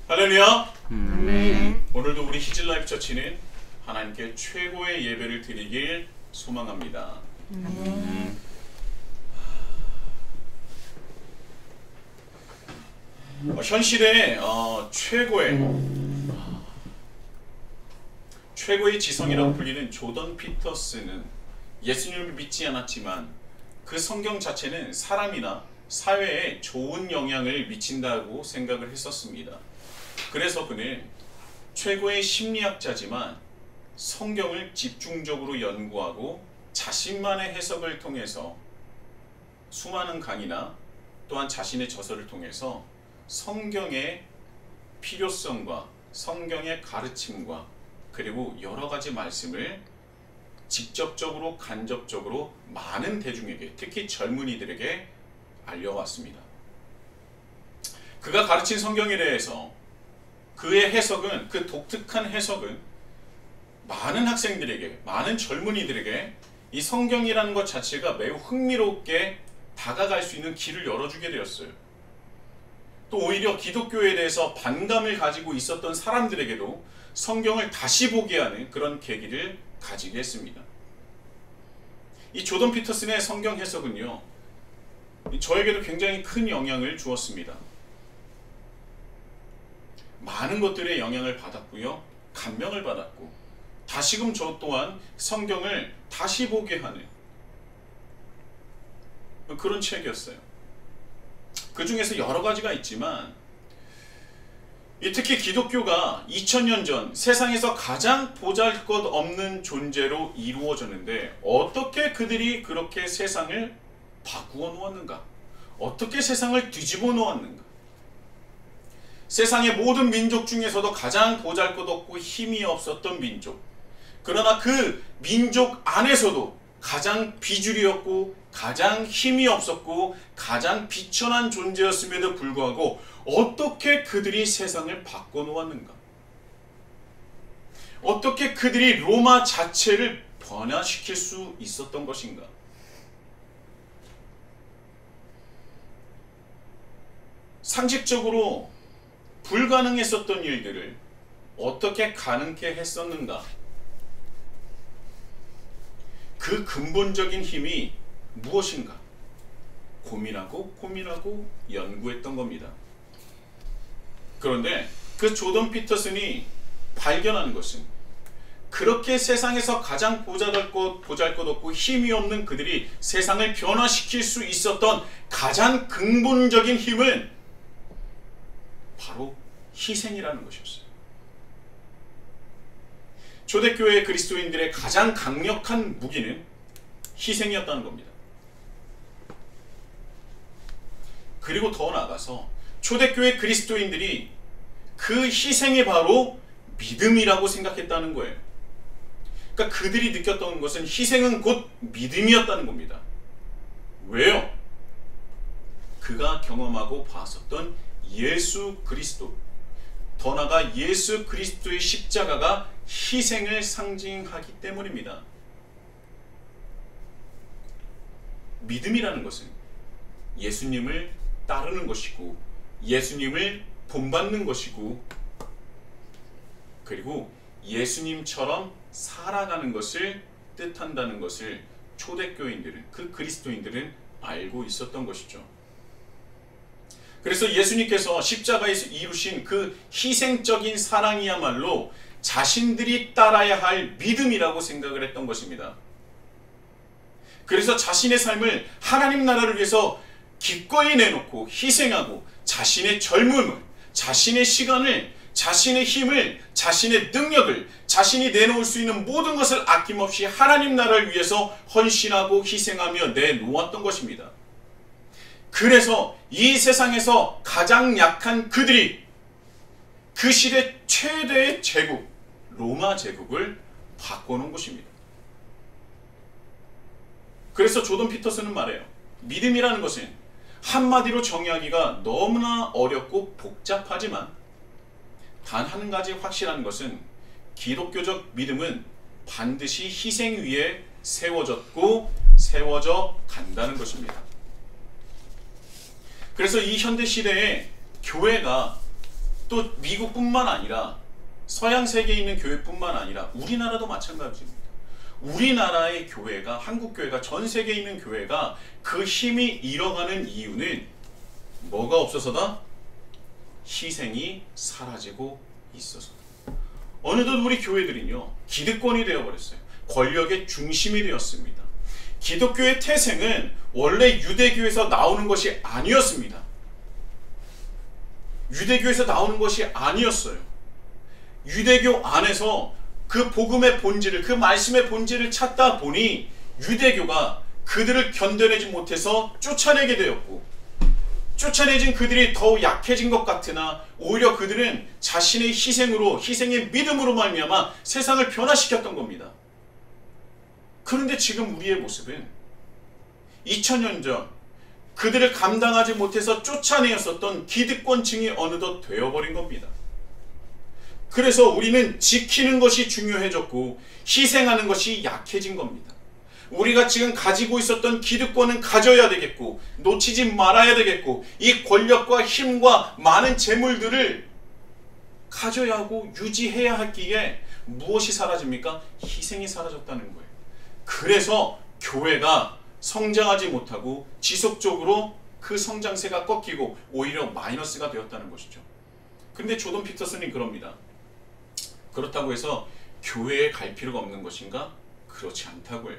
할렐루야. 오늘도 우리 히즐라이프 처치는 하나님께 최고의 예배를 드리길 소망합니다. 현 시대의 최고의 지성이라고 불리는 조던 피터슨은 예수님을 믿지 않았지만 그 성경 자체는 사람이나 사회에 좋은 영향을 미친다고 생각을 했었습니다. 그래서 그는 최고의 심리학자지만 성경을 집중적으로 연구하고 자신만의 해석을 통해서 수많은 강의나 또한 자신의 저서를 통해서 성경의 필요성과 성경의 가르침과 그리고 여러 가지 말씀을 직접적으로 간접적으로 많은 대중에게, 특히 젊은이들에게 알려왔습니다. 그가 가르친 성경에 대해서 그의 해석은, 그 독특한 해석은 많은 학생들에게, 많은 젊은이들에게 이 성경이라는 것 자체가 매우 흥미롭게 다가갈 수 있는 길을 열어주게 되었어요. 또 오히려 기독교에 대해서 반감을 가지고 있었던 사람들에게도 성경을 다시 보게 하는 그런 계기를 가지게 했습니다. 이 조던 피터슨의 성경 해석은요, 저에게도 굉장히 큰 영향을 주었습니다. 많은 것들의 영향을 받았고요, 감명을 받았고, 다시금 저 또한 성경을 다시 보게 하는 그런 책이었어요. 그 중에서 여러 가지가 있지만 특히 기독교가 2000년 전 세상에서 가장 보잘것없는 존재로 이루어졌는데 어떻게 그들이 그렇게 세상을 바꾸어 놓았는가? 어떻게 세상을 뒤집어 놓았는가? 세상의 모든 민족 중에서도 가장 보잘것없고 힘이 없었던 민족, 그러나 그 민족 안에서도 가장 비주류였고 가장 힘이 없었고 가장 비천한 존재였음에도 불구하고 어떻게 그들이 세상을 바꿔놓았는가? 어떻게 그들이 로마 자체를 변화시킬 수 있었던 것인가? 상식적으로 불가능했었던 일들을 어떻게 가능케 했었는가? 그 근본적인 힘이 무엇인가? 고민하고 연구했던 겁니다. 그런데 그 조던 피터슨이 발견한 것은 그렇게 세상에서 가장 보잘것없고 힘이 없는 그들이 세상을 변화시킬 수 있었던 가장 근본적인 힘은 바로 희생이라는 것이었어요. 초대교회 그리스도인들의 가장 강력한 무기는 희생이었다는 겁니다. 그리고 더 나아가서 초대교회 그리스도인들이 그 희생이 바로 믿음이라고 생각했다는 거예요. 그러니까 그들이 느꼈던 것은 희생은 곧 믿음이었다는 겁니다. 왜요? 그가 경험하고 봤었던 예수 그리스도, 더 나아가 예수 그리스도의 십자가가 희생을 상징하기 때문입니다. 믿음이라는 것은 예수님을 따르는 것이고 예수님을 본받는 것이고 그리고 예수님처럼 살아가는 것을 뜻한다는 것을 초대교인들은, 그 그리스도인들은 알고 있었던 것이죠. 그래서 예수님께서 십자가에서 이루신 그 희생적인 사랑이야말로 자신들이 따라야 할 믿음이라고 생각을 했던 것입니다. 그래서 자신의 삶을 하나님 나라를 위해서 기꺼이 내놓고 희생하고 자신의 젊음을, 자신의 시간을, 자신의 힘을, 자신의 능력을, 자신이 내놓을 수 있는 모든 것을 아낌없이 하나님 나라를 위해서 헌신하고 희생하며 내놓았던 것입니다. 그래서 이 세상에서 가장 약한 그들이 그 시대 최대의 제국, 로마 제국을 바꿔놓은 것입니다. 그래서 조던 피터슨은 말해요. 믿음이라는 것은 한마디로 정의하기가 너무나 어렵고 복잡하지만 단 한 가지 확실한 것은 기독교적 믿음은 반드시 희생 위에 세워졌고 세워져 간다는 것입니다. 그래서 이 현대 시대에 교회가 또 미국뿐만 아니라 서양 세계에 있는 교회뿐만 아니라 우리나라도 마찬가지입니다. 우리나라의 교회가, 한국 교회가, 전 세계에 있는 교회가 그 힘이 잃어가는 이유는 뭐가 없어서다? 희생이 사라지고 있어서. 어느덧 우리 교회들은요, 기득권이 되어버렸어요. 권력의 중심이 되었습니다. 기독교의 태생은 원래 유대교에서 나오는 것이 아니었습니다. 유대교에서 나오는 것이 아니었어요. 유대교 안에서 그 복음의 본질을, 그 말씀의 본질을 찾다 보니 유대교가 그들을 견뎌내지 못해서 쫓아내게 되었고, 쫓아내진 그들이 더욱 약해진 것 같으나 오히려 그들은 자신의 희생으로, 희생의 믿음으로 말미암아 세상을 변화시켰던 겁니다. 그런데 지금 우리의 모습은 2000년 전 그들을 감당하지 못해서 쫓아내었었던 기득권층이 어느덧 되어버린 겁니다. 그래서 우리는 지키는 것이 중요해졌고 희생하는 것이 약해진 겁니다. 우리가 지금 가지고 있었던 기득권은 가져야 되겠고 놓치지 말아야 되겠고 이 권력과 힘과 많은 재물들을 가져야 하고 유지해야 하기에 무엇이 사라집니까? 희생이 사라졌다는 거예요. 그래서 교회가 성장하지 못하고 지속적으로 그 성장세가 꺾이고 오히려 마이너스가 되었다는 것이죠. 그런데 조던 피터슨이 그럽니다. 그렇다고 해서 교회에 갈 필요가 없는 것인가? 그렇지 않다고 해요.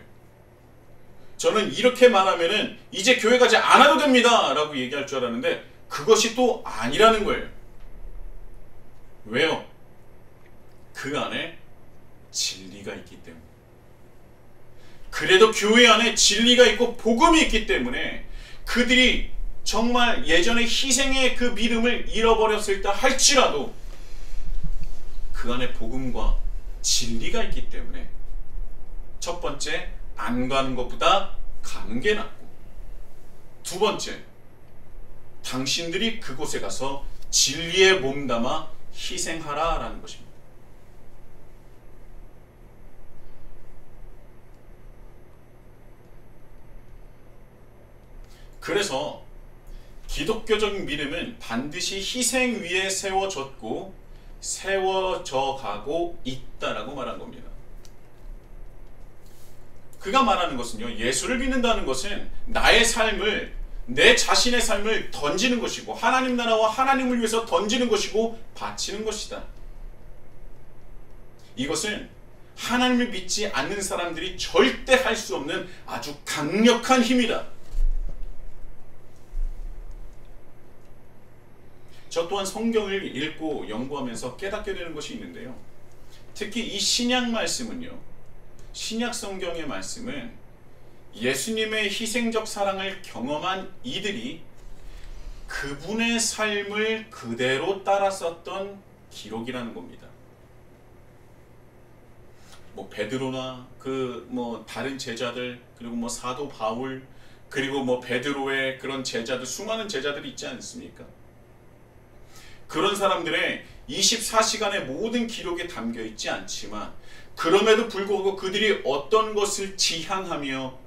저는 이렇게 말하면은 이제 교회 가지 않아도 됩니다 라고 얘기할 줄 알았는데 그것이 또 아니라는 거예요. 왜요? 그 안에 진리가 있기 때문에. 그래도 교회 안에 진리가 있고 복음이 있기 때문에 그들이 정말 예전에 희생의 그 믿음을 잃어버렸을 때 할지라도 그 안에 복음과 진리가 있기 때문에 첫 번째, 안 가는 것보다 가는 게 낫고, 두 번째, 당신들이 그곳에 가서 진리에 몸담아 희생하라 라는 것입니다. 그래서 기독교적인 믿음은 반드시 희생 위에 세워졌고 세워져 가고 있다라고 말한 겁니다. 그가 말하는 것은요, 예수를 믿는다는 것은 나의 삶을, 내 자신의 삶을 던지는 것이고 하나님 나라와 하나님을 위해서 던지는 것이고 바치는 것이다. 이것은 하나님을 믿지 않는 사람들이 절대 할 수 없는 아주 강력한 힘이다. 저 또한 성경을 읽고 연구하면서 깨닫게 되는 것이 있는데요. 특히 이 신약 말씀은요, 신약 성경의 말씀은 예수님의 희생적 사랑을 경험한 이들이 그분의 삶을 그대로 따랐었던 기록이라는 겁니다. 베드로나 다른 제자들, 그리고 사도 바울, 그리고 베드로의 그런 제자들, 수많은 제자들이 있지 않습니까? 그런 사람들의 24시간의 모든 기록에 담겨 있지 않지만 그럼에도 불구하고 그들이 어떤 것을 지향하며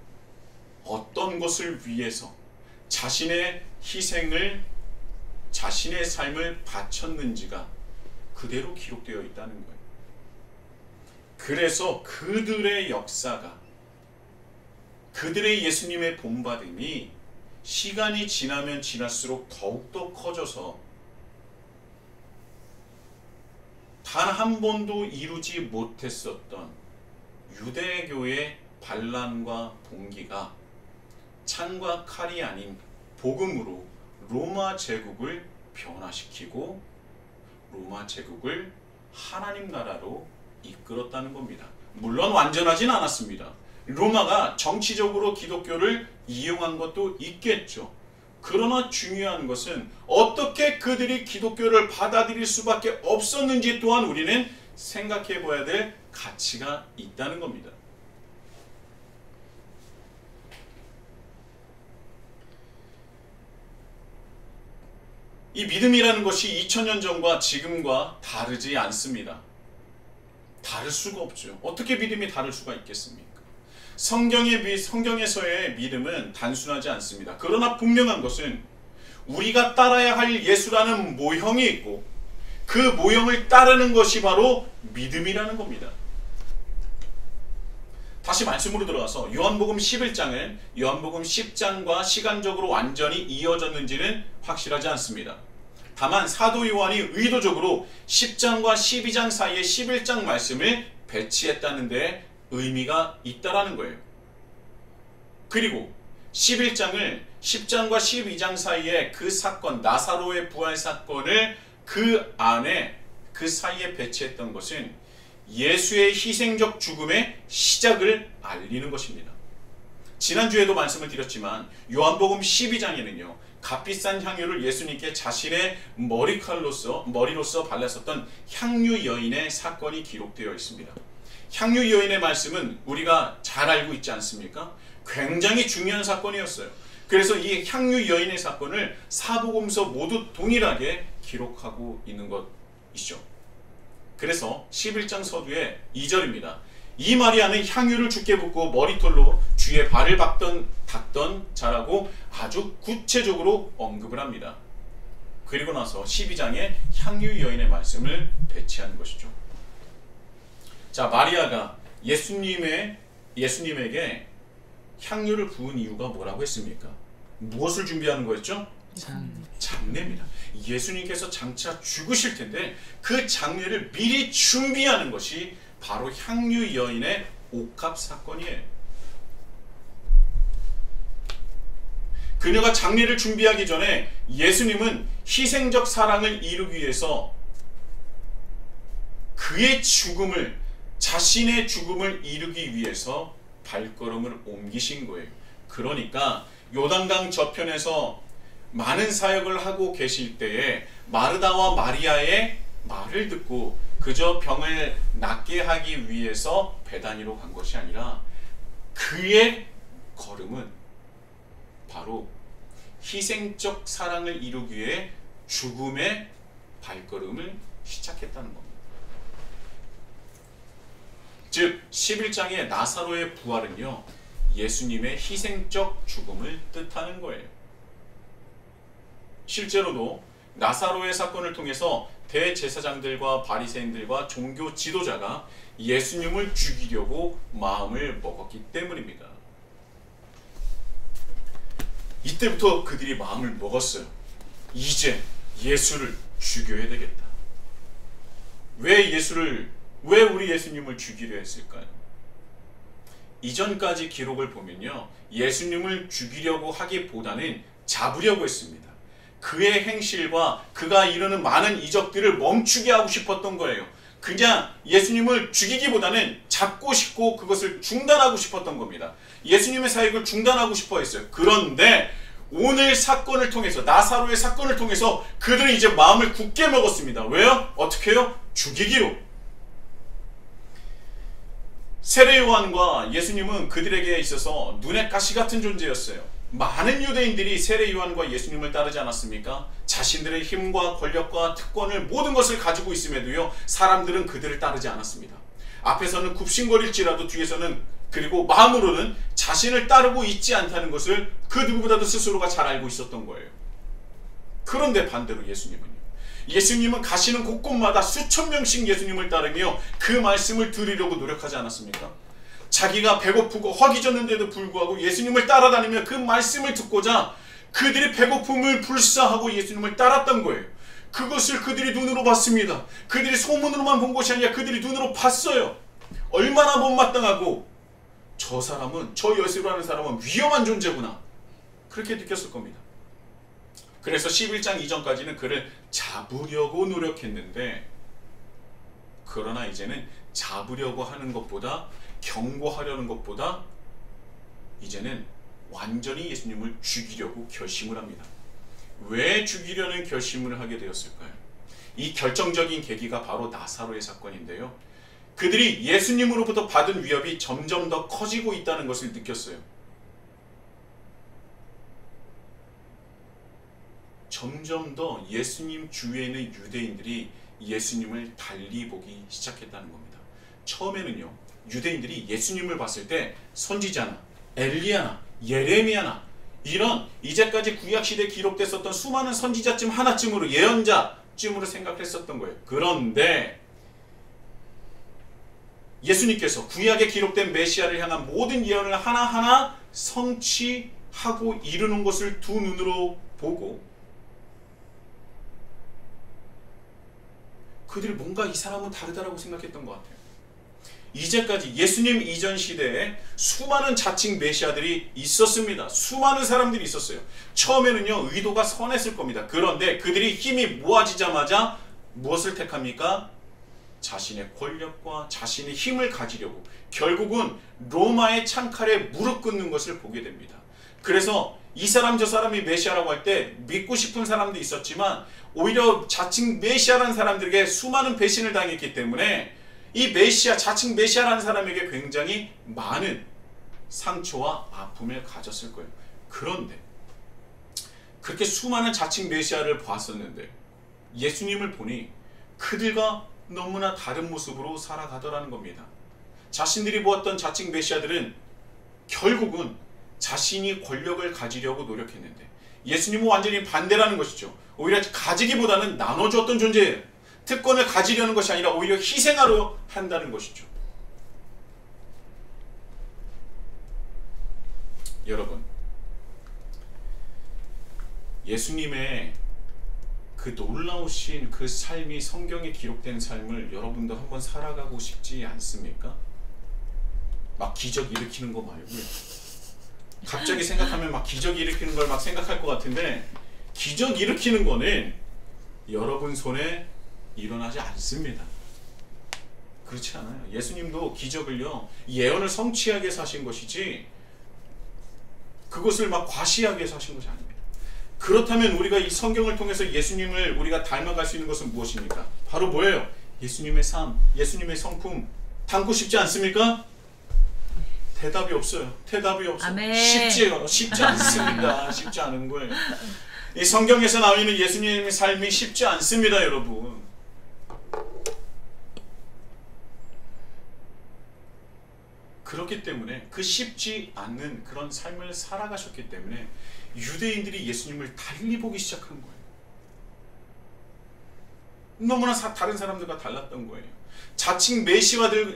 어떤 것을 위해서 자신의 희생을, 자신의 삶을 바쳤는지가 그대로 기록되어 있다는 거예요. 그래서 그들의 역사가, 그들의 예수님의 본받음이 시간이 지나면 지날수록 더욱더 커져서 단 한 번도 이루지 못했었던 유대교의 반란과 봉기가 창과 칼이 아닌 복음으로 로마 제국을 변화시키고 로마 제국을 하나님 나라로 이끌었다는 겁니다. 물론 완전하진 않았습니다. 로마가 정치적으로 기독교를 이용한 것도 있겠죠. 그러나 중요한 것은 어떻게 그들이 기독교를 받아들일 수밖에 없었는지 또한 우리는 생각해 봐야 될 가치가 있다는 겁니다. 이 믿음이라는 것이 2000년 전과 지금과 다르지 않습니다. 다를 수가 없죠. 어떻게 믿음이 다를 수가 있겠습니까? 성경에서의 믿음은 단순하지 않습니다. 그러나 분명한 것은 우리가 따라야 할 예수라는 모형이 있고 그 모형을 따르는 것이 바로 믿음이라는 겁니다. 다시 말씀으로 들어가서 요한복음 11장은 요한복음 10장과 시간적으로 완전히 이어졌는지는 확실하지 않습니다. 다만 사도 요한이 의도적으로 10장과 12장 사이에 11장 말씀을 배치했다는 데 의미가 있다라는 거예요. 그리고 11장을 10장과 12장 사이에 그 사건, 나사로의 부활 사건을 그 안에, 그 사이에 배치했던 것은 예수의 희생적 죽음의 시작을 알리는 것입니다. 지난주에도 말씀을 드렸지만 요한복음 12장에는요. 값비싼 향유를 예수님께 자신의 머리로서 발랐었던 향유 여인의 사건이 기록되어 있습니다. 향유 여인의 말씀은 우리가 잘 알고 있지 않습니까? 굉장히 중요한 사건이었어요. 그래서 이 향유 여인의 사건을 사복음서 모두 동일하게 기록하고 있는 것이죠. 그래서 11장 서두의 2절입니다. 이 마리아는 향유를 주께 붓고 머리털로 주의 발을 닦던 자라고 아주 구체적으로 언급을 합니다. 그리고 나서 12장에 향유 여인의 말씀을 배치하는 것이죠. 자, 마리아가 예수님에게 향유를 부은 이유가 뭐라고 했습니까? 무엇을 준비하는 거였죠? 장례입니다. 예수님께서 장차 죽으실 텐데 그 장례를 미리 준비하는 것이 바로 향유 여인의 옥합 사건이에요. 그녀가 장례를 준비하기 전에 예수님은 희생적 사랑을 이루기 위해서 그의 죽음을, 자신의 죽음을 이루기 위해서 발걸음을 옮기신 거예요. 그러니까 요단강 저편에서 많은 사역을 하고 계실 때에 마르다와 마리아의 말을 듣고 그저 병을 낫게 하기 위해서 베다니로 간 것이 아니라 그의 걸음은 바로 희생적 사랑을 이루기 위해 죽음의 발걸음을 시작했다는 겁니다. 즉 11장의 나사로의 부활은요, 예수님의 희생적 죽음을 뜻하는 거예요. 실제로도 나사로의 사건을 통해서 대제사장들과 바리새인들과 종교 지도자가 예수님을 죽이려고 마음을 먹었기 때문입니다. 이때부터 그들이 마음을 먹었어요. 이제 예수를 죽여야 되겠다. 왜 우리 예수님을 죽이려 했을까요? 이전까지 기록을 보면요, 예수님을 죽이려고 하기보다는 잡으려고 했습니다. 그의 행실과 그가 이루는 많은 이적들을 멈추게 하고 싶었던 거예요. 그냥 예수님을 죽이기보다는 잡고 싶고 그것을 중단하고 싶었던 겁니다. 예수님의 사역을 중단하고 싶어 했어요. 그런데 오늘 사건을 통해서, 나사로의 사건을 통해서 그들은 이제 마음을 굳게 먹었습니다. 왜요? 어떻게 해요? 죽이기로. 세례 요한과 예수님은 그들에게 있어서 눈의 가시 같은 존재였어요. 많은 유대인들이 세례 요한과 예수님을 따르지 않았습니까? 자신들의 힘과 권력과 특권을, 모든 것을 가지고 있음에도요, 사람들은 그들을 따르지 않았습니다. 앞에서는 굽신거릴지라도 뒤에서는, 그리고 마음으로는 자신을 따르고 있지 않다는 것을 그 누구보다도 스스로가 잘 알고 있었던 거예요. 그런데 반대로 예수님은 가시는 곳곳마다 수천 명씩 예수님을 따르며 그 말씀을 들으려고 노력하지 않았습니까? 자기가 배고프고 허기졌는데도 불구하고 예수님을 따라다니며 그 말씀을 듣고자 그들이 배고픔을 불사하고 예수님을 따랐던 거예요. 그것을 그들이 눈으로 봤습니다. 그들이 소문으로만 본 것이 아니라 그들이 눈으로 봤어요. 얼마나 못마땅하고 저 예수라는 사람은 위험한 존재구나, 그렇게 느꼈을 겁니다. 그래서 11장 이전까지는 그를 잡으려고 노력했는데, 그러나 이제는 잡으려고 하는 것보다, 경고하려는 것보다 이제는 완전히 예수님을 죽이려고 결심을 합니다. 왜 죽이려는 결심을 하게 되었을까요? 이 결정적인 계기가 바로 나사로의 사건인데요, 그들이 예수님으로부터 받은 위협이 점점 더 커지고 있다는 것을 느꼈어요. 점점 더 예수님 주위에 있는 유대인들이 예수님을 달리 보기 시작했다는 겁니다. 처음에는요, 유대인들이 예수님을 봤을 때 선지자나 엘리야나 예레미야나 이런 이제까지 구약시대에 기록됐었던 수많은 선지자쯤 하나쯤으로, 예언자 쯤으로 생각했었던 거예요. 그런데 예수님께서 구약에 기록된 메시아를 향한 모든 예언을 하나하나 성취하고 이루는 것을 두 눈으로 보고 그들이 뭔가 이 사람은 다르다라고 생각했던 것 같아요. 이제까지 예수님 이전 시대에 수많은 자칭 메시아들이 있었습니다. 수많은 사람들이 있었어요. 처음에는요, 의도가 선했을 겁니다. 그런데 그들이 힘이 모아지자마자 무엇을 택합니까? 자신의 권력과 자신의 힘을 가지려고 결국은 로마의 창칼에 무릎 꿇는 것을 보게 됩니다. 그래서 이 사람 저 사람이 메시아라고 할 때 믿고 싶은 사람도 있었지만 오히려 자칭 메시아라는 사람들에게 수많은 배신을 당했기 때문에 이 메시아, 자칭 메시아라는 사람에게 굉장히 많은 상처와 아픔을 가졌을 거예요. 그런데 그렇게 수많은 자칭 메시아를 보았었는데 예수님을 보니 그들과 너무나 다른 모습으로 살아가더라는 겁니다. 자신들이 보았던 자칭 메시아들은 결국은 자신이 권력을 가지려고 노력했는데 예수님은 완전히 반대라는 것이죠. 오히려 가지기보다는 나눠주었던 존재예요. 특권을 가지려는 것이 아니라 오히려 희생하려 한다는 것이죠. 여러분, 예수님의 그 놀라우신 그 삶이 성경에 기록된 삶을 여러분도 한번 살아가고 싶지 않습니까? 막 기적 일으키는 거 말고요. 갑자기 생각하면 막 기적 일으키는 걸 막 생각할 것 같은데 기적 일으키는 거는 여러분 손에 일어나지 않습니다. 그렇지 않아요. 예수님도 기적을요, 예언을 성취하게 사신 것이지 그것을 막 과시하게 사신 것이 아닙니다. 그렇다면 우리가 이 성경을 통해서 예수님을 우리가 닮아갈 수 있는 것은 무엇입니까? 바로 뭐예요? 예수님의 삶, 예수님의 성품 담고 싶지 않습니까? 대답이 없어요. 대답이 없어요. 쉽지 않습니다. 쉽지 않은 거예요. 이 성경에서 나오는 예수님의 삶이 쉽지 않습니다, 여러분. 그렇기 때문에 그 쉽지 않는 그런 삶을 살아가셨기 때문에 유대인들이 예수님을 달리 보기 시작한 거예요. 너무나 다른 사람들과 달랐던 거예요. 자칭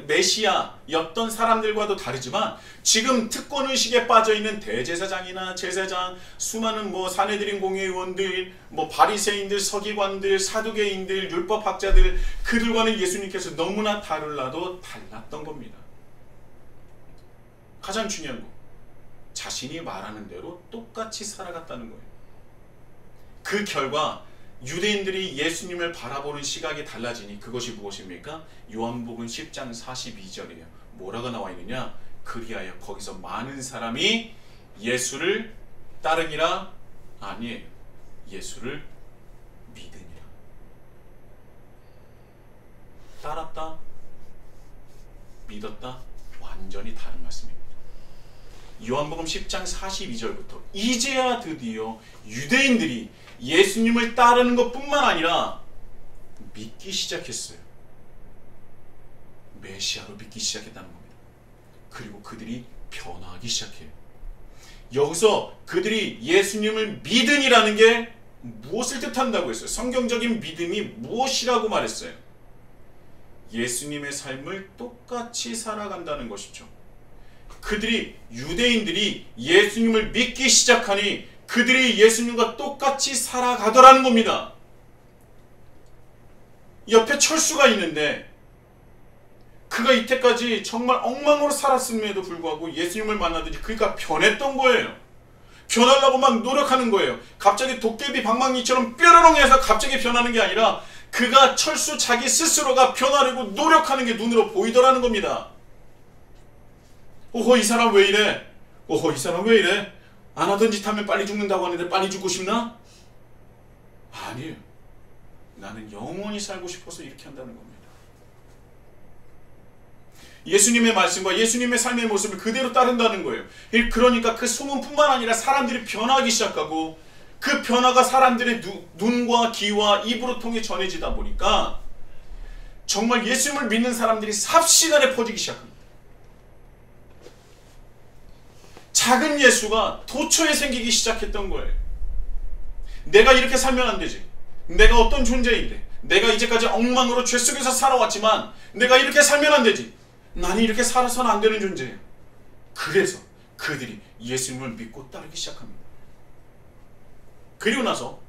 메시아였던 사람들과도 다르지만 지금 특권의식에 빠져있는 대제사장이나 제사장, 수많은 사내들인 공회의원들, 바리새인들, 서기관들, 사두개인들, 율법학자들, 그들과는 예수님께서 너무나 달랐던 겁니다. 가장 중요한 거, 자신이 말하는 대로 똑같이 살아갔다는 거예요. 그 결과 유대인들이 예수님을 바라보는 시각이 달라지니 그것이 무엇입니까? 요한복음 10장 42절이에요. 뭐라고 나와 있느냐? 그리하여 거기서 많은 사람이 예수를 따르니라? 아니에요. 예수를 믿으니라. 따랐다? 믿었다? 완전히 다른 말씀입니다. 요한복음 10장 42절부터 이제야 드디어 유대인들이 예수님을 따르는 것뿐만 아니라 믿기 시작했어요. 메시아로 믿기 시작했다는 겁니다. 그리고 그들이 변화하기 시작해요. 여기서 그들이 예수님을 믿으니라는 게 무엇을 뜻한다고 했어요? 성경적인 믿음이 무엇이라고 말했어요? 예수님의 삶을 똑같이 살아간다는 것이죠. 유대인들이 예수님을 믿기 시작하니 그들이 예수님과 똑같이 살아가더라는 겁니다. 옆에 철수가 있는데 그가 이때까지 정말 엉망으로 살았음에도 불구하고 예수님을 만나더니 그가 변했던 거예요. 변하려고 막 노력하는 거예요. 갑자기 도깨비 방망이처럼 뾰로롱 해서 갑자기 변하는 게 아니라 그가 철수 자기 스스로가 변하려고 노력하는 게 눈으로 보이더라는 겁니다. 오호, 이 사람 왜 이래? 오호, 이 사람 왜 이래? 안 하던 짓 하면 빨리 죽는다고 하는데 빨리 죽고 싶나? 아니에요. 나는 영원히 살고 싶어서 이렇게 한다는 겁니다. 예수님의 말씀과 예수님의 삶의 모습을 그대로 따른다는 거예요. 그러니까 그 소문뿐만 아니라 사람들이 변하기 시작하고 그 변화가 사람들의 눈과 귀와 입으로 통해 전해지다 보니까 정말 예수님을 믿는 사람들이 삽시간에 퍼지기 시작합니다. 작은 예수가 도처에 생기기 시작했던 거예요. 내가 이렇게 살면 안 되지. 내가 어떤 존재인데, 내가 이제까지 엉망으로 죄 속에서 살아왔지만 내가 이렇게 살면 안 되지. 나는 이렇게 살아서는 안 되는 존재예요. 그래서 그들이 예수님을 믿고 따르기 시작합니다. 그리고 나서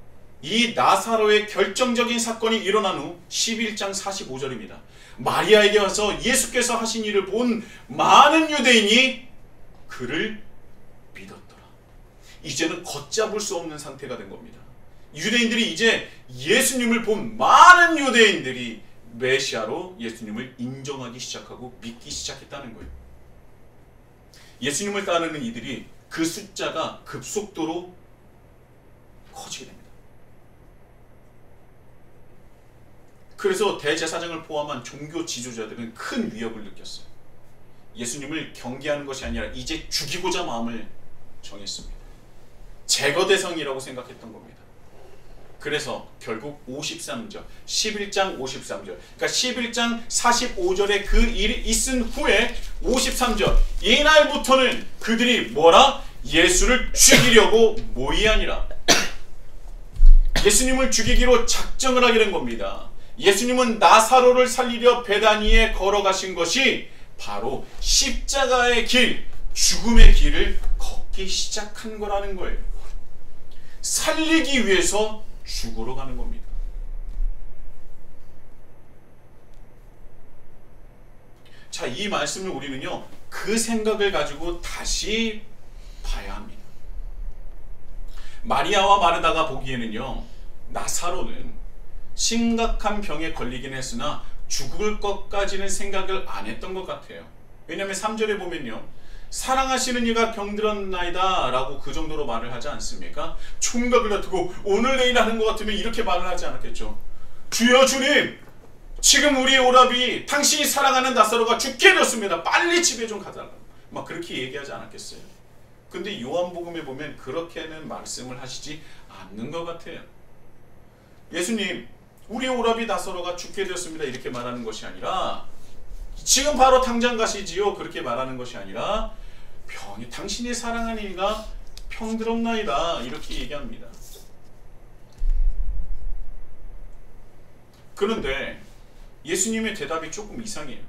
이 나사로의 결정적인 사건이 일어난 후 11장 45절입니다. 마리아에게 와서 예수께서 하신 일을 본 많은 유대인이 그를 믿었더라. 이제는 걷잡을 수 없는 상태가 된 겁니다. 유대인들이 이제 예수님을 본 많은 유대인들이 메시아로 예수님을 인정하기 시작하고 믿기 시작했다는 거예요. 예수님을 따르는 이들이 그 숫자가 급속도로 커지게 됩니다. 그래서 대제사장을 포함한 종교 지도자들은 큰 위협을 느꼈어요. 예수님을 경계하는 것이 아니라 이제 죽이고자 마음을 정했습니다. 제거 대상이라고 생각했던 겁니다. 그래서 결국 53절, 11장 53절, 그러니까 11장 45절에 그 일이 있은 후에 53절, 이날부터는 그들이 뭐라? 예수를 죽이려고 모의하니라. 예수님을 죽이기로 작정을 하게 된 겁니다. 예수님은 나사로를 살리려 베다니에 걸어가신 것이 바로 십자가의 길, 죽음의 길을 걷기 시작한 거라는 거예요. 살리기 위해서 죽으러 가는 겁니다. 자, 이 말씀을 우리는요, 그 생각을 가지고 다시 봐야 합니다. 마리아와 마르다가 보기에는요, 나사로는 심각한 병에 걸리긴 했으나 죽을 것까지는 생각을 안 했던 것 같아요. 왜냐하면 3절에 보면요, 사랑하시는 이가 병들었나이다 라고 그 정도로 말을 하지 않습니까? 총각을 다투고 오늘 내일 하는 것 같으면 이렇게 말을 하지 않았겠죠. 주여 주님, 지금 우리의 오라비 당신이 사랑하는 나사로가 죽게 되었습니다. 빨리 집에 좀 가달라. 막 그렇게 얘기하지 않았겠어요. 근데 요한복음에 보면 그렇게는 말씀을 하시지 않는 것 같아요. 예수님, 우리의 오라비 나사로가 죽게 되었습니다. 이렇게 말하는 것이 아니라 지금 바로 당장 가시지요. 그렇게 말하는 것이 아니라 병이 당신이 사랑하는 이가 병들었나이다. 이렇게 얘기합니다. 그런데 예수님의 대답이 조금 이상해요.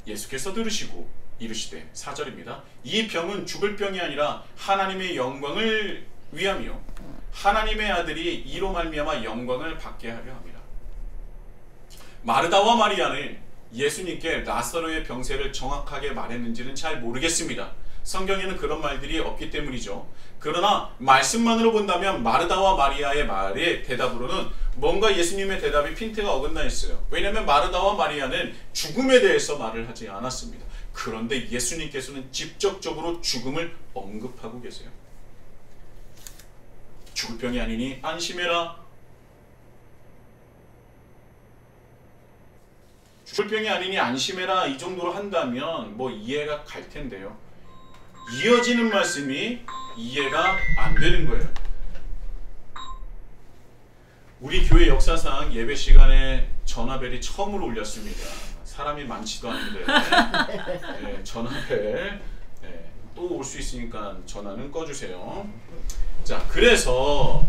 예수께서 들으시고 이르시되 4절입니다. 이 병은 죽을 병이 아니라 하나님의 영광을 위함이요 하나님의 아들이 이로 말미암아 영광을 받게 하려 함이라. 마르다와 마리아는 예수님께 나사로의 병세를 정확하게 말했는지는 잘 모르겠습니다. 성경에는 그런 말들이 없기 때문이죠. 그러나 말씀만으로 본다면 마르다와 마리아의 말의 대답으로는 뭔가 예수님의 대답이 핀트가 어긋나 있어요. 왜냐하면 마르다와 마리아는 죽음에 대해서 말을 하지 않았습니다. 그런데 예수님께서는 직접적으로 죽음을 언급하고 계세요. 죽을 병이 아니니 안심해라. 죽을 병이 아니니 안심해라. 이 정도로 한다면 뭐 이해가 갈 텐데요. 이어지는 말씀이 이해가 안 되는 거예요. 우리 교회 역사상 예배 시간에 전화벨이 처음으로 울렸습니다. 사람이 많지도 않은데 네, 전화벨 네, 또 올 수 있으니까 전화는 꺼주세요. 자, 그래서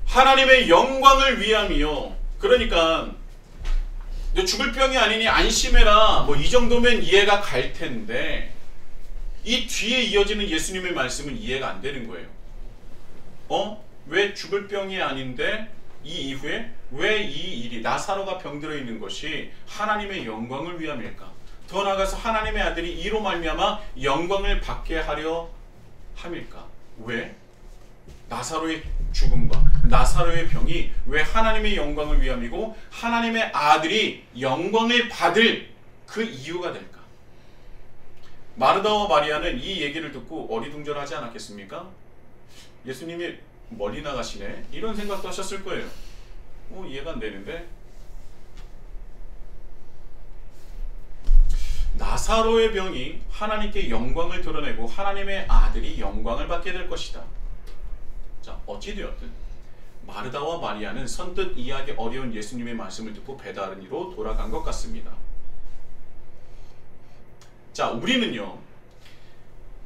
하나님의 영광을 위함이요. 그러니까 죽을 병이 아니니 안심해라. 뭐 이 정도면 이해가 갈 텐데 이 뒤에 이어지는 예수님의 말씀은 이해가 안 되는 거예요. 왜 죽을 병이 아닌데 이 이후에 왜 이 일이 나사로가 병들어 있는 것이 하나님의 영광을 위함일까? 더 나아가서 하나님의 아들이 이로 말미암아 영광을 받게 하려 함일까? 왜? 나사로의 죽음과 나사로의 병이 왜 하나님의 영광을 위함이고 하나님의 아들이 영광을 받을 그 이유가 될까? 마르다와 마리아는 이 얘기를 듣고 어리둥절하지 않았겠습니까? 예수님이 멀리 나가시네? 이런 생각도 하셨을 거예요. 이해가 안 되는데? 나사로의 병이 하나님께 영광을 드러내고 하나님의 아들이 영광을 받게 될 것이다. 자, 어찌되었든 마르다와 마리아는 선뜻 이해하기 어려운 예수님의 말씀을 듣고 베다니로 돌아간 것 같습니다. 자, 우리는요,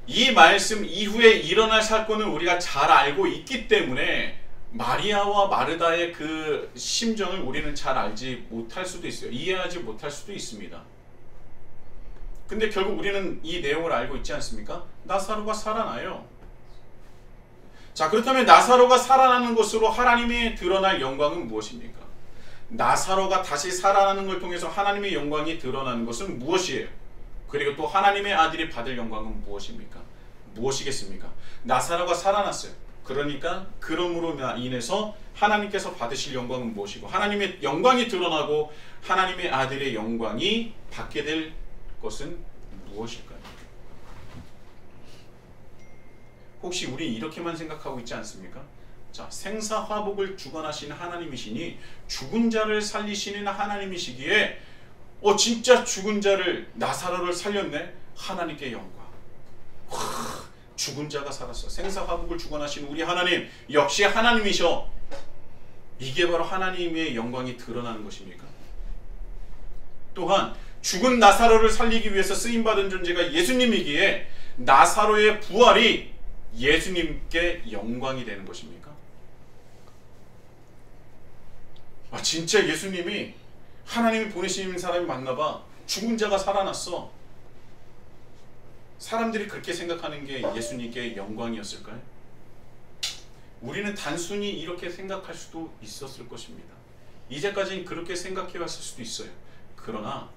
이 말씀 이후에 일어날 사건을 우리가 잘 알고 있기 때문에 마리아와 마르다의 그 심정을 우리는 잘 알지 못할 수도 있어요. 이해하지 못할 수도 있습니다. 근데 결국 우리는 이 내용을 알고 있지 않습니까? 나사로가 살아나요. 자, 그렇다면 나사로가 살아나는 것으로 하나님의 드러날 영광은 무엇입니까? 나사로가 다시 살아나는 걸 통해서 하나님의 영광이 드러나는 것은 무엇이에요? 그리고 또 하나님의 아들이 받을 영광은 무엇입니까? 무엇이겠습니까? 나사로가 살아났어요. 그러니까 그럼으로 인해서 하나님께서 받으실 영광은 무엇이고 하나님의 영광이 드러나고 하나님의 아들의 영광이 받게 될 것은 무엇일까요? 혹시 우리 이렇게만 생각하고 있지 않습니까? 자, 생사화복을 주관하시는 하나님이시니 죽은 자를 살리시는 하나님이시기에 진짜 죽은 자를 나사로를 살렸네? 하나님께 영광. 죽은 자가 살았어. 생사화복을 주관하시는 우리 하나님 역시 하나님이셔. 이게 바로 하나님의 영광이 드러나는 것입니까? 또한 죽은 나사로를 살리기 위해서 쓰임받은 존재가 예수님이기에 나사로의 부활이 예수님께 영광이 되는 것입니까? 진짜 예수님이 하나님이 보내신 사람이 맞나봐. 죽은 자가 살아났어. 사람들이 그렇게 생각하는 게 예수님께 영광이었을까요? 우리는 단순히 이렇게 생각할 수도 있었을 것입니다. 이제까지는 그렇게 생각해 왔을 수도 있어요. 그러나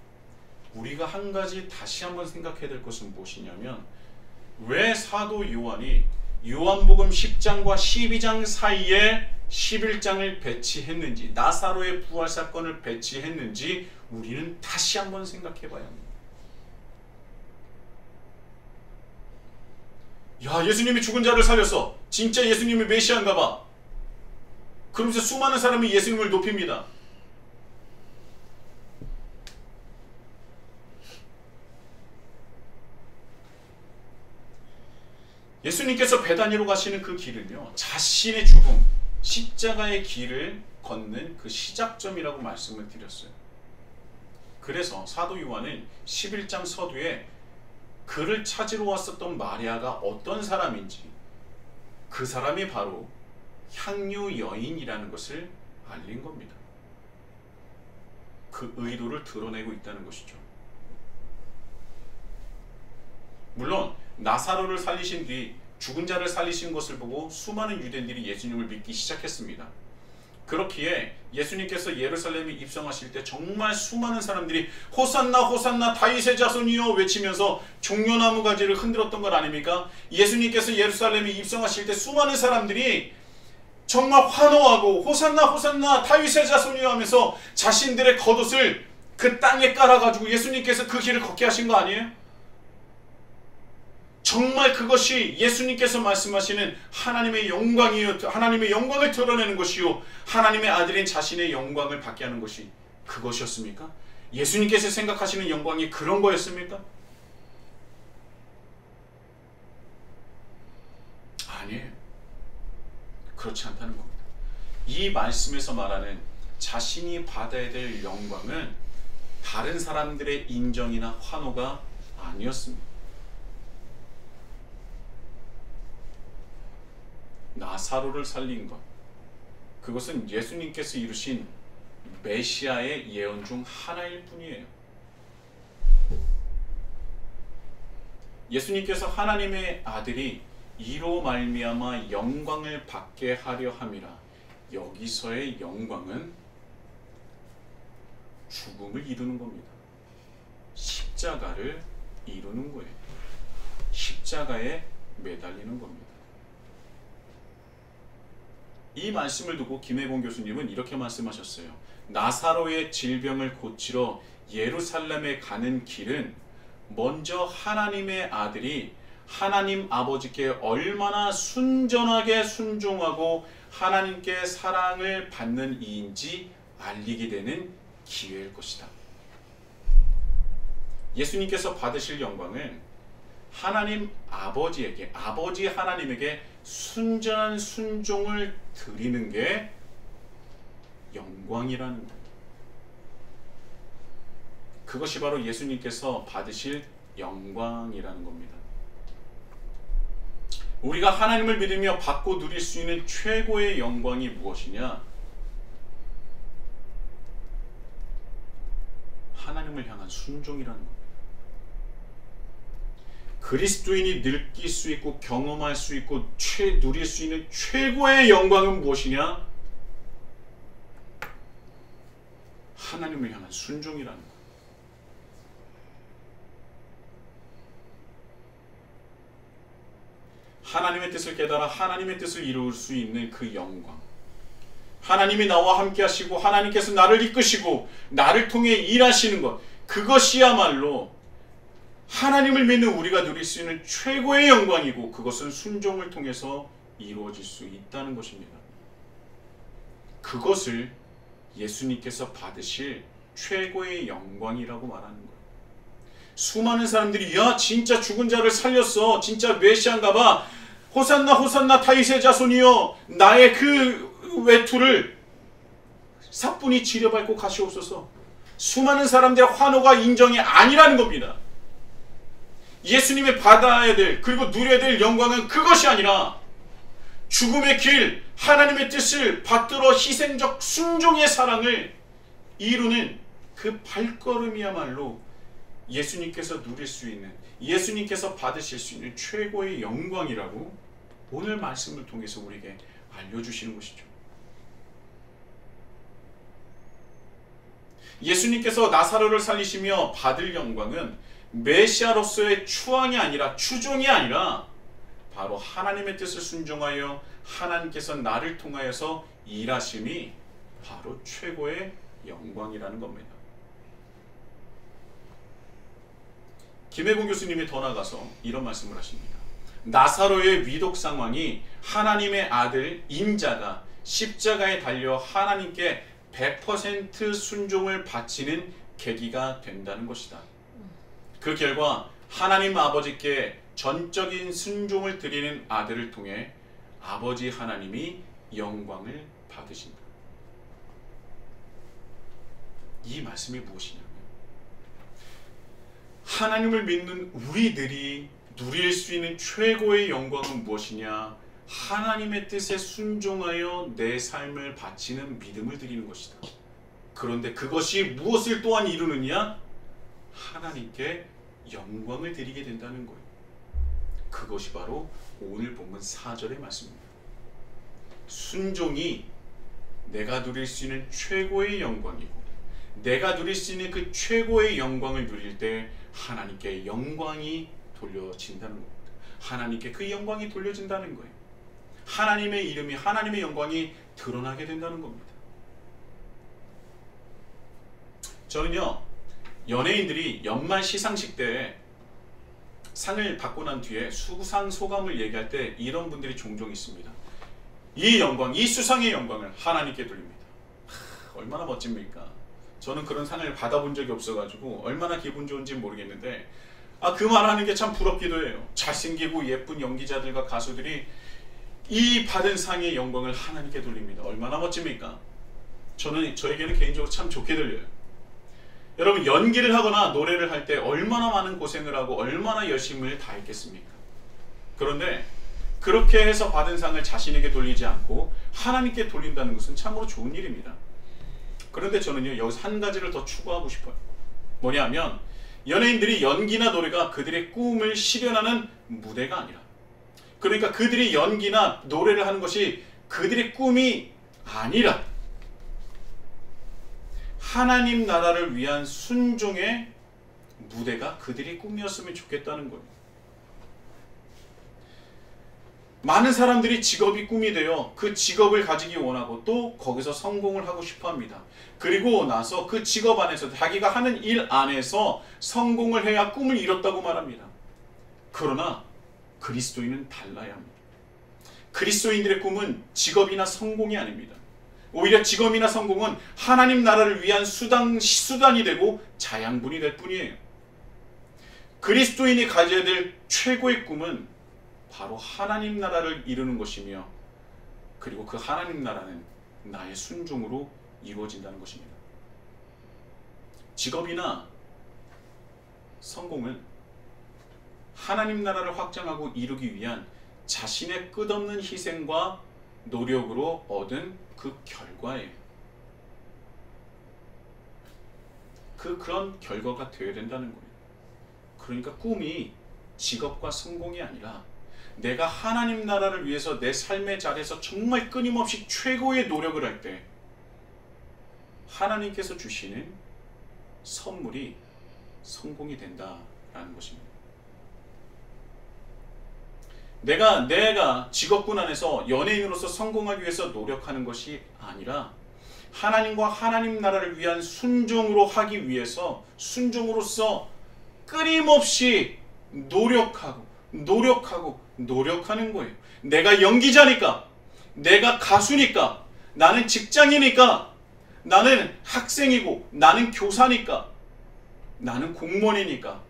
우리가 한 가지 다시 한번 생각해야 될 것은 무엇이냐면 왜 사도 요한이 요한복음 10장과 12장 사이에 11장을 배치했는지, 나사로의 부활 사건을 배치했는지 우리는 다시 한번 생각해 봐야 합니다. 야, 예수님이 죽은 자를 살렸어. 진짜 예수님이 메시아인가 봐. 그러면서 수많은 사람이 예수님을 높입니다. 예수님께서 베다니로 가시는 그 길은요, 자신의 죽음, 십자가의 길을 걷는 그 시작점이라고 말씀을 드렸어요. 그래서 사도 요한은 11장 서두에 그를 찾으러 왔었던 마리아가 어떤 사람인지, 그 사람이 바로 향유 여인이라는 것을 알린 겁니다. 그 의도를 드러내고 있다는 것이죠. 물론 나사로를 살리신 뒤 죽은 자를 살리신 것을 보고 수많은 유대인들이 예수님을 믿기 시작했습니다. 그렇기에 예수님께서 예루살렘에 입성하실 때 정말 수많은 사람들이 호산나 호산나 다윗의 자손이여 외치면서 종려나무 가지를 흔들었던 것 아닙니까? 예수님께서 예루살렘에 입성하실 때 수많은 사람들이 정말 환호하고 호산나 호산나 다윗의 자손이여 하면서 자신들의 겉옷을 그 땅에 깔아가지고 예수님께서 그 길을 걷게 하신 거 아니에요? 정말 그것이 예수님께서 말씀하시는 하나님의 영광이요, 하나님의 영광을 드러내는 것이요, 하나님의 아들인 자신의 영광을 받게 하는 것이 그것이었습니까? 예수님께서 생각하시는 영광이 그런 거였습니까? 아니에요. 그렇지 않다는 겁니다. 이 말씀에서 말하는 자신이 받아야 될 영광은 다른 사람들의 인정이나 환호가 아니었습니다. 나사로를 살린 것, 그것은 예수님께서 이루신 메시아의 예언 중 하나일 뿐이에요. 예수님께서 하나님의 아들이 이로 말미암아 영광을 받게 하려 함이라. 여기서의 영광은 죽음을 이루는 겁니다. 십자가를 이루는 거예요. 십자가에 매달리는 겁니다. 이 말씀을 두고 김혜봉 교수님은 이렇게 말씀하셨어요. 나사로의 질병을 고치러 예루살렘에 가는 길은 먼저 하나님의 아들이 하나님 아버지께 얼마나 순전하게 순종하고 하나님께 사랑을 받는 이인지 알리게 되는 기회일 것이다. 예수님께서 받으실 영광은 하나님 아버지에게, 아버지 하나님에게 순전한 순종을 드리는 게 영광이라는 겁니다. 그것이 바로 예수님께서 받으실 영광이라는 겁니다. 우리가 하나님을 믿으며 받고 누릴 수 있는 최고의 영광이 무엇이냐? 하나님을 향한 순종이라는 겁니다. 그리스도인이 느낄 수 있고 경험할 수 있고 누릴 수 있는 최고의 영광은 무엇이냐? 하나님을 향한 순종이라는 것. 하나님의 뜻을 깨달아 하나님의 뜻을 이룰 수 있는 그 영광. 하나님이 나와 함께 하시고 하나님께서 나를 이끄시고 나를 통해 일하시는 것. 그것이야말로 하나님을 믿는 우리가 누릴 수 있는 최고의 영광이고 그것은 순종을 통해서 이루어질 수 있다는 것입니다. 그것을 예수님께서 받으실 최고의 영광이라고 말하는 거예요. 수많은 사람들이 야 진짜 죽은 자를 살렸어. 진짜 메시아인가 봐. 호산나 호산나 다윗의 자손이여 나의 그 외투를 사뿐히 지려밟고 가시옵소서. 수많은 사람들의 환호가 인정이 아니라는 겁니다. 예수님의 받아야 될 그리고 누려야 될 영광은 그것이 아니라 죽음의 길 하나님의 뜻을 받들어 희생적 순종의 사랑을 이루는 그 발걸음이야말로 예수님께서 누릴 수 있는 예수님께서 받으실 수 있는 최고의 영광이라고 오늘 말씀을 통해서 우리에게 알려주시는 것이죠. 예수님께서 나사로를 살리시며 받을 영광은 메시아로서의 추앙이 아니라 추종이 아니라 바로 하나님의 뜻을 순종하여 하나님께서 나를 통하여서 일하심이 바로 최고의 영광이라는 겁니다. 김혜봉 교수님이 더 나가서 이런 말씀을 하십니다. 나사로의 위독 상황이 하나님의 아들 인자가 십자가에 달려 하나님께 100% 순종을 바치는 계기가 된다는 것이다. 그 결과 하나님 아버지께 전적인 순종을 드리는 아들을 통해 아버지 하나님이 영광을 받으신다. 이 말씀이 무엇이냐면 하나님을 믿는 우리들이 누릴 수 있는 최고의 영광은 무엇이냐? 하나님의 뜻에 순종하여 내 삶을 바치는 믿음을 드리는 것이다. 그런데 그것이 무엇을 또한 이루느냐? 하나님께 영광을 드리게 된다는 거예요. 그것이 바로 오늘 본문 4절의 말씀입니다. 순종이 내가 누릴 수 있는 최고의 영광이고 내가 누릴 수 있는 그 최고의 영광을 누릴 때 하나님께 영광이 돌려진다는 겁니다. 하나님께 그 영광이 돌려진다는 거예요. 하나님의 이름이 하나님의 영광이 드러나게 된다는 겁니다. 저는요 연예인들이 연말 시상식 때 상을 받고 난 뒤에 수상 소감을 얘기할 때 이런 분들이 종종 있습니다. 이 영광, 이 수상의 영광을 하나님께 돌립니다. 얼마나 멋집니까? 저는 그런 상을 받아본 적이 없어가지고 얼마나 기분 좋은지 모르겠는데 그 말하는 게 참 부럽기도 해요. 잘생기고 예쁜 연기자들과 가수들이 이 받은 상의 영광을 하나님께 돌립니다. 얼마나 멋집니까? 저에게는 개인적으로 참 좋게 들려요. 여러분 연기를 하거나 노래를 할 때 얼마나 많은 고생을 하고 얼마나 열심을 다했겠습니까? 그런데 그렇게 해서 받은 상을 자신에게 돌리지 않고 하나님께 돌린다는 것은 참으로 좋은 일입니다. 그런데 저는요 여기서 한 가지를 더 추구하고 싶어요. 뭐냐면 연예인들이 연기나 노래가 그들의 꿈을 실현하는 무대가 아니라 그러니까 그들이 연기나 노래를 하는 것이 그들의 꿈이 아니라 하나님 나라를 위한 순종의 무대가 그들의 꿈이었으면 좋겠다는 거예요. 많은 사람들이 직업이 꿈이 되어 그 직업을 가지기 원하고 또 거기서 성공을 하고 싶어 합니다. 그리고 나서 그 직업 안에서 자기가 하는 일 안에서 성공을 해야 꿈을 이뤘다고 말합니다. 그러나 그리스도인은 달라야 합니다. 그리스도인들의 꿈은 직업이나 성공이 아닙니다. 오히려 직업이나 성공은 하나님 나라를 위한 수단이 되고 자양분이 될 뿐이에요. 그리스도인이 가져야 될 최고의 꿈은 바로 하나님 나라를 이루는 것이며 그리고 그 하나님 나라는 나의 순종으로 이루어진다는 것입니다. 직업이나 성공은 하나님 나라를 확장하고 이루기 위한 자신의 끝없는 희생과 노력으로 얻은 그 결과예요. 그런 결과가 되어야 된다는 거예요. 그러니까 꿈이 직업과 성공이 아니라 내가 하나님 나라를 위해서 내 삶의 자리에서 정말 끊임없이 최고의 노력을 할 때 하나님께서 주시는 선물이 성공이 된다라는 것입니다. 내가 직업군 안에서 연예인으로서 성공하기 위해서 노력하는 것이 아니라 하나님과 하나님 나라를 위한 순종으로 하기 위해서 순종으로서 끊임없이 노력하는 거예요. 내가 연기자니까, 내가 가수니까, 나는 직장이니까, 나는 학생이고, 나는 교사니까, 나는 공무원이니까,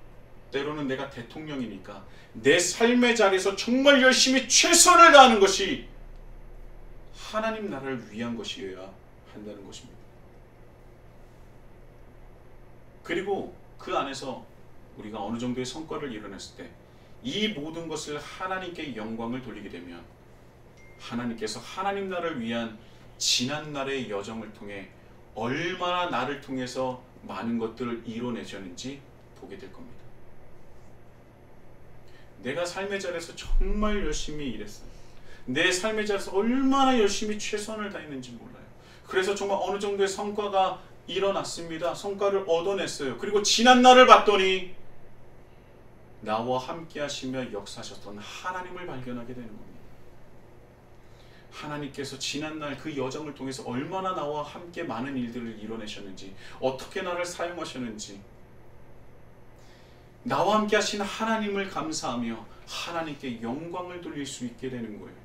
때로는 내가 대통령이니까 내 삶의 자리에서 정말 열심히 최선을 다하는 것이 하나님 나라를 위한 것이어야 한다는 것입니다. 그리고 그 안에서 우리가 어느 정도의 성과를 이뤄냈을 때 이 모든 것을 하나님께 영광을 돌리게 되면 하나님께서 하나님 나라를 위한 지난날의 여정을 통해 얼마나 나를 통해서 많은 것들을 이뤄내셨는지 보게 될 겁니다. 내가 삶의 자리에서 정말 열심히 일했어요. 내 삶의 자리에서 얼마나 열심히 최선을 다했는지 몰라요. 그래서 정말 어느 정도의 성과가 일어났습니다. 성과를 얻어냈어요. 그리고 지난날을 봤더니 나와 함께 하시며 역사하셨던 하나님을 발견하게 되는 겁니다. 하나님께서 지난날 그 여정을 통해서 얼마나 나와 함께 많은 일들을 이뤄내셨는지, 어떻게 나를 사용하셨는지, 나와 함께 하신 하나님을 감사하며 하나님께 영광을 돌릴 수 있게 되는 거예요.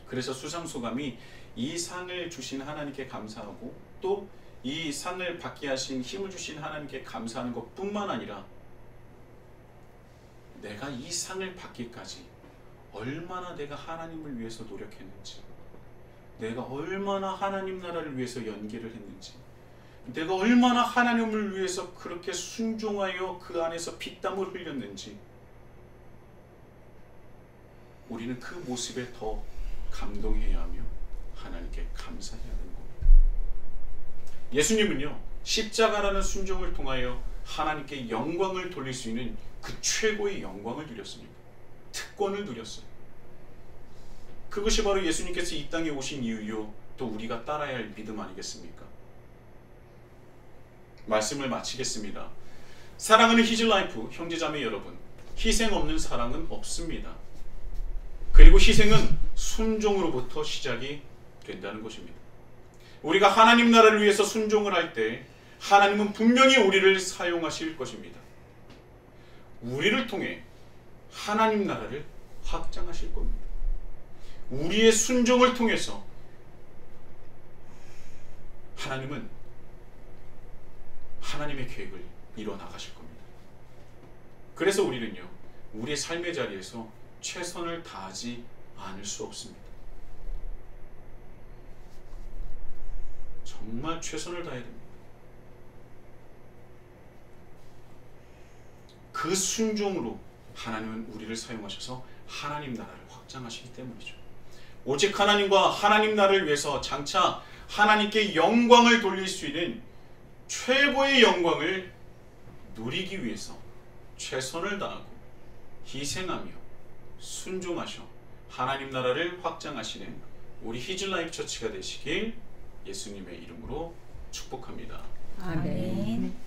그래서 수상소감이 이 상을 주신 하나님께 감사하고 또 이 상을 받게 하신 힘을 주신 하나님께 감사하는 것뿐만 아니라 내가 이 상을 받기까지 얼마나 내가 하나님을 위해서 노력했는지, 내가 얼마나 하나님 나라를 위해서 연기를 했는지, 내가 얼마나 하나님을 위해서 그렇게 순종하여 그 안에서 피땀을 흘렸는지, 우리는 그 모습에 더 감동해야 하며 하나님께 감사해야 하는 겁니다. 예수님은요, 십자가라는 순종을 통하여 하나님께 영광을 돌릴 수 있는 그 최고의 영광을 누렸습니다. 특권을 누렸어요. 그것이 바로 예수님께서 이 땅에 오신 이유요, 또 우리가 따라야 할 믿음 아니겠습니까? 말씀을 마치겠습니다. 사랑하는 히즐라이프 형제자매 여러분, 희생 없는 사랑은 없습니다. 그리고 희생은 순종으로부터 시작이 된다는 것입니다. 우리가 하나님 나라를 위해서 순종을 할 때 하나님은 분명히 우리를 사용하실 것입니다. 우리를 통해 하나님 나라를 확장하실 겁니다. 우리의 순종을 통해서 하나님은 하나님의 계획을 이뤄나가실 겁니다. 그래서 우리는요, 우리의 삶의 자리에서 최선을 다하지 않을 수 없습니다. 정말 최선을 다해야 됩니다. 그 순종으로 하나님은 우리를 사용하셔서 하나님 나라를 확장하시기 때문이죠. 오직 하나님과 하나님 나라를 위해서 장차 하나님께 영광을 돌릴 수 있는 최고의 영광을 누리기 위해서 최선을 다하고 희생하며 순종하셔 하나님 나라를 확장하시는 우리 히즐라이프 처치가 되시길 예수님의 이름으로 축복합니다. 아멘.